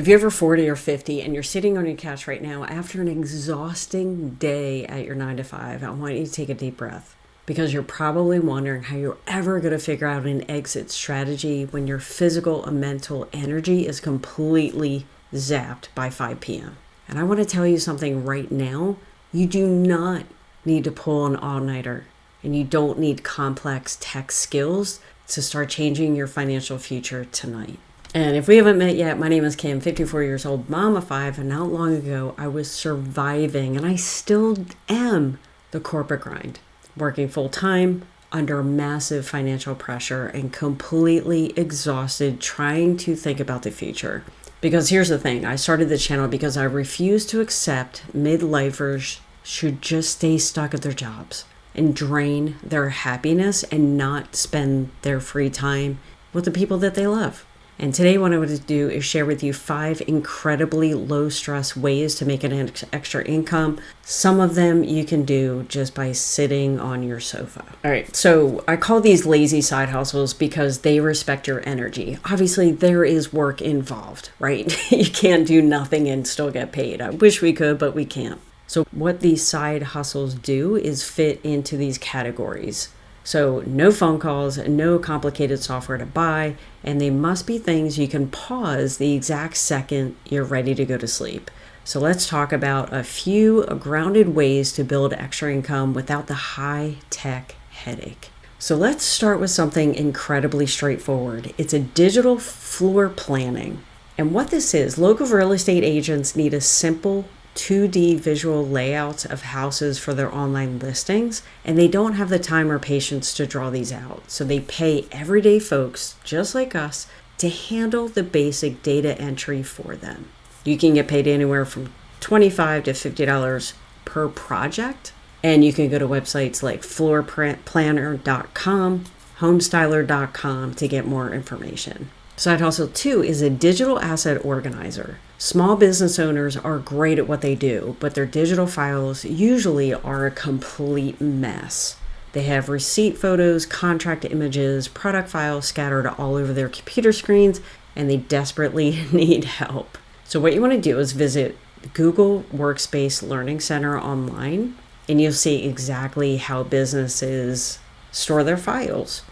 If you're over 40 or 50 and you're sitting on your couch right now after an exhausting day at your 9 to 5, I want you to take a deep breath, because you're probably wondering how you're ever going to figure out an exit strategy when your physical and mental energy is completely zapped by 5 p.m. And I want to tell you something right now. You do not need to pull an all-nighter, and you don't need complex tech skills to start changing your financial future tonight. And if we haven't met yet, my name is Kim, 54 years old, mom of 5, and not long ago I was surviving, and I still am, the corporate grind, working full-time under massive financial pressure and completely exhausted trying to think about the future. Because here's the thing, I started the channel because I refuse to accept midlifers should just stay stuck at their jobs and drain their happiness and not spend their free time with the people that they love. And today what I want to do is share with you 5 incredibly low stress ways to make an extra income. Some of them you can do just by sitting on your sofa. All right, so I call these lazy side hustles because they respect your energy. Obviously there is work involved, right? You can't do nothing and still get paid. I wish we could, but we can't. So what these side hustles do is fit into these categories. So no phone calls, no complicated software to buy, and they must be things you can pause the exact second you're ready to go to sleep. So let's talk about a few grounded ways to build extra income without the high-tech headache. So let's start with something incredibly straightforward. It's a digital floor planning. And what this is, local real estate agents need a simple 2D visual layouts of houses for their online listings, and they don't have the time or patience to draw these out. So they pay everyday folks just like us to handle the basic data entry for them. You can get paid anywhere from $25 to $50 per project, and you can go to websites like floorplanner.com, homestyler.com to get more information. Side hustle 2 is a digital asset organizer. Small business owners are great at what they do, but their digital files usually are a complete mess. They have receipt photos, contract images, product files scattered all over their computer screens, and they desperately need help. So what you want to do is visit Google Workspace Learning Center online, and you'll see exactly how businesses store their files.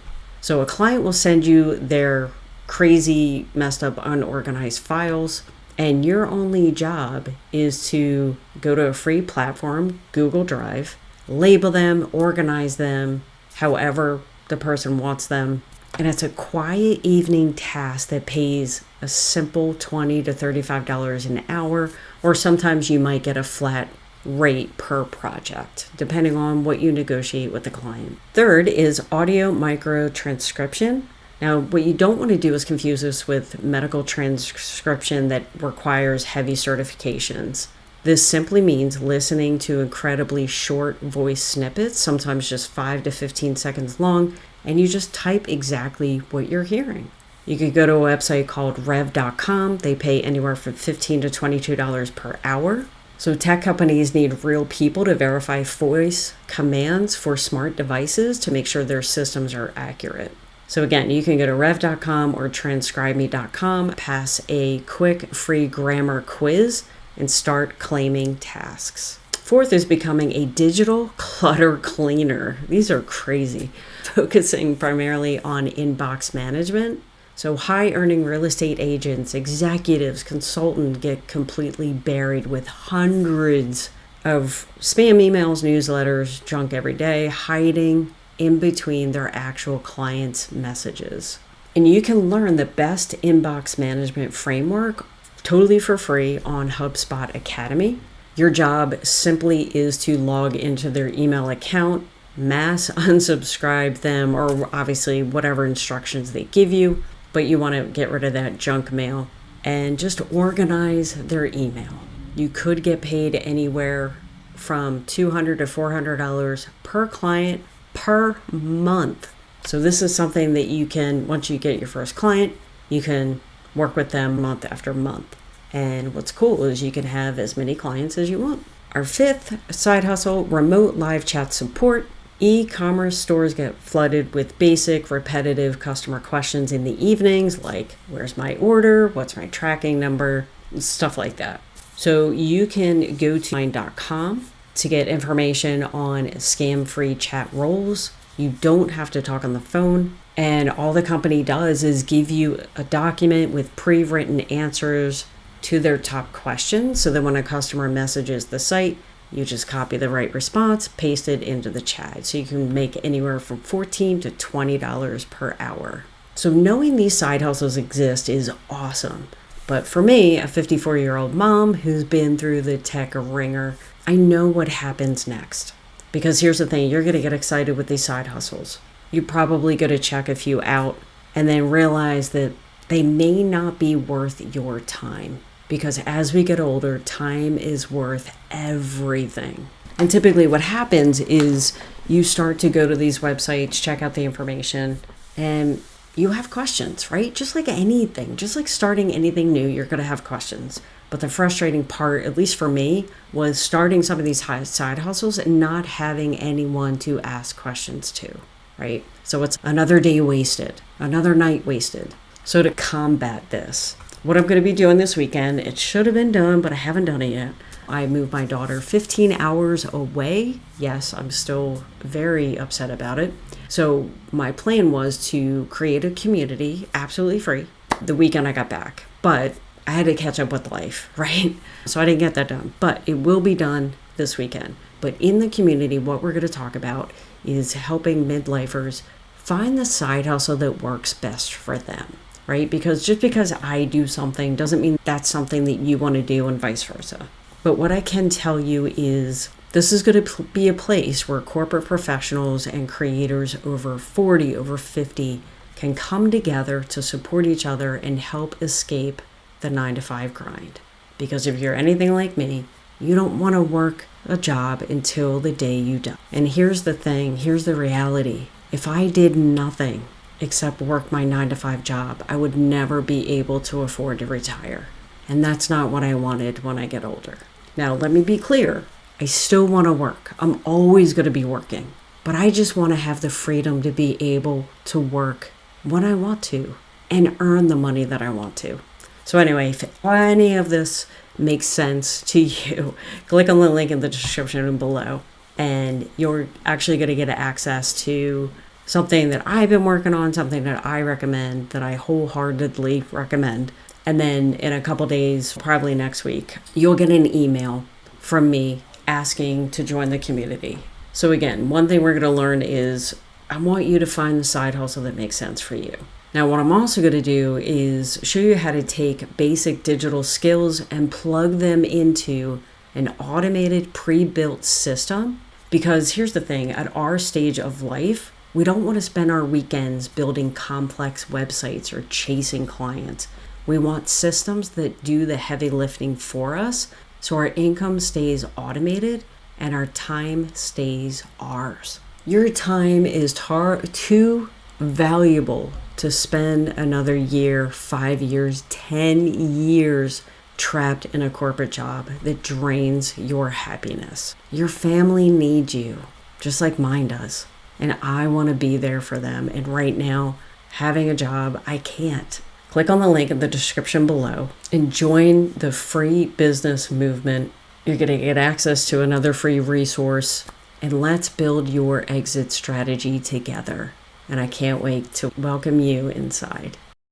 So a client will send you their crazy, messed up, unorganized files, and your only job is to go to a free platform, Google Drive, label them, organize them, however the person wants them. And it's a quiet evening task that pays a simple $20 to $35 an hour, or sometimes you might get a flat rate per project, depending on what you negotiate with the client. Third is audio micro transcription. Now, what you don't want to do is confuse this with medical transcription that requires heavy certifications. This simply means listening to incredibly short voice snippets, sometimes just 5 to 15 seconds long, and you just type exactly what you're hearing. You could go to a website called rev.com. They pay anywhere from $15 to $22 per hour. So tech companies need real people to verify voice commands for smart devices to make sure their systems are accurate. So again, you can go to rev.com or transcribeme.com, pass a quick free grammar quiz, and start claiming tasks. Fourth is becoming a digital clutter cleaner. These are crazy. Focusing primarily on inbox management. So high-earning real estate agents, executives, consultants get completely buried with hundreds of spam emails, newsletters, junk every day, hiding in between their actual clients' messages. And you can learn the best inbox management framework totally for free on HubSpot Academy. Your job simply is to log into their email account, mass unsubscribe them, or obviously whatever instructions they give you, but you want to get rid of that junk mail and just organize their email. You could get paid anywhere from $200 to $400 per client per month. So this is something that you can, once you get your first client, you can work with them month after month. And what's cool is you can have as many clients as you want. Our fifth side hustle, remote live chat support. E-commerce stores get flooded with basic, repetitive customer questions in the evenings, like where's my order? What's my tracking number? stuff like that. So you can go to mind.com to get information on scam-free chat roles. You don't have to talk on the phone. And all the company does is give you a document with pre-written answers to their top questions. So that when a customer messages the site, you just copy the right response, paste it into the chat. So you can make anywhere from $14 to $20 per hour. So knowing these side hustles exist is awesome. But for me, a 54-year-old mom who's been through the tech ringer, I know what happens next. Because here's the thing, you're going to get excited with these side hustles. You're probably going to check a few out and then realize that they may not be worth your time. Because as we get older, time is worth everything. And typically what happens is you start to go to these websites, check out the information, and you have questions, right? Just like anything, just like starting anything new, you're going to have questions. But the frustrating part, at least for me, was starting some of these side hustles and not having anyone to ask questions to, right? So it's another day wasted, another night wasted. So to combat this, what I'm going to be doing this weekend, it should have been done, but I haven't done it yet. I moved my daughter 15 hours away. Yes, I'm still very upset about it. So my plan was to create a community absolutely free the weekend I got back. But I had to catch up with life, right? So I didn't get that done. But it will be done this weekend. But in the community, what we're going to talk about is helping midlifers find the side hustle that works best for them, right? Because just because I do something doesn't mean that's something that you want to do and vice versa. But what I can tell you is this is going to be a place where corporate professionals and creators over 40, over 50 can come together to support each other and help escape the 9-to-5 grind. Because if you're anything like me, you don't want to work a job until the day you die. And here's the thing, here's the reality. If I did nothing except work my 9-to-5 job, I would never be able to afford to retire. And that's not what I wanted when I get older. Now, let me be clear. I still want to work. I'm always going to be working. But I just want to have the freedom to be able to work when I want to and earn the money that I want to. So anyway, if any of this makes sense to you, click on the link in the description below. And you're actually going to get access to something that I've been working on, something that I recommend, that I wholeheartedly recommend. And then in a couple days, probably next week, you'll get an email from me asking to join the community. So again, one thing we're going to learn is I want you to find the side hustle that makes sense for you. Now, what I'm also going to do is show you how to take basic digital skills and plug them into an automated pre-built system. Because here's the thing, at our stage of life, we don't want to spend our weekends building complex websites or chasing clients. We want systems that do the heavy lifting for us so our income stays automated and our time stays ours. Your time is too valuable to spend another year, 5 years, 10 years trapped in a corporate job that drains your happiness. Your family needs you, just like mine does. And I want to be there for them. And right now, having a job, I can't. Click on the link in the description below and join the free business movement. You're going to get access to another free resource. And let's build your exit strategy together. And I can't wait to welcome you inside.